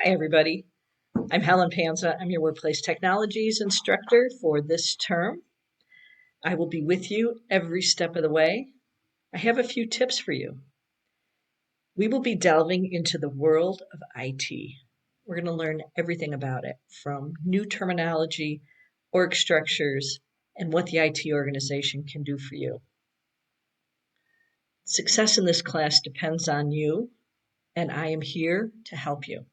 Hi, everybody. I'm Helen Panza. I'm your Workplace Technologies instructor for this term. I will be with you every step of the way. I have a few tips for you. We will be delving into the world of IT. We're going to learn everything about it, from new terminology, org structures, and what the IT organization can do for you. Success in this class depends on you, and I am here to help you.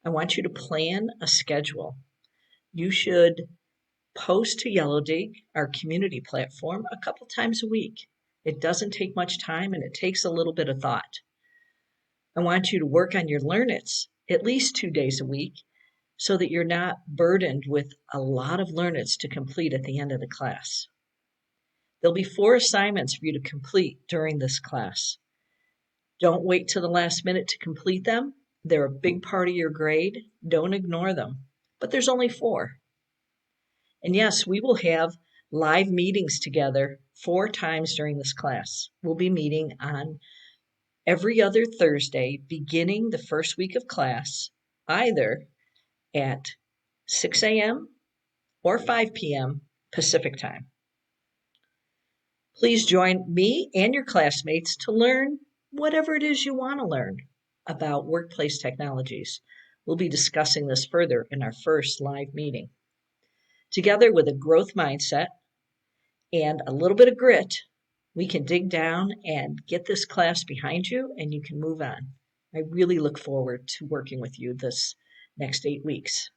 I want you to plan a schedule. You should post to Yellowdig, our community platform, a couple times a week. It doesn't take much time and it takes a little bit of thought. I want you to work on your Learn-Its at least 2 days a week so that you're not burdened with a lot of Learn-Its to complete at the end of the class. There'll be 4 assignments for you to complete during this class. Don't wait till the last minute to complete them. They're a big part of your grade. Don't ignore them. But there's only 4. And yes, we will have live meetings together 4 times during this class. We'll be meeting on every other Thursday, beginning the first week of class, either at 6 a.m. or 5 p.m. Pacific time. Please join me and your classmates to learn whatever it is you want to learn about workplace technologies. We'll be discussing this further in our first live meeting. Together with a growth mindset and a little bit of grit, we can dig down and get this class behind you and you can move on. I really look forward to working with you this next 8 weeks.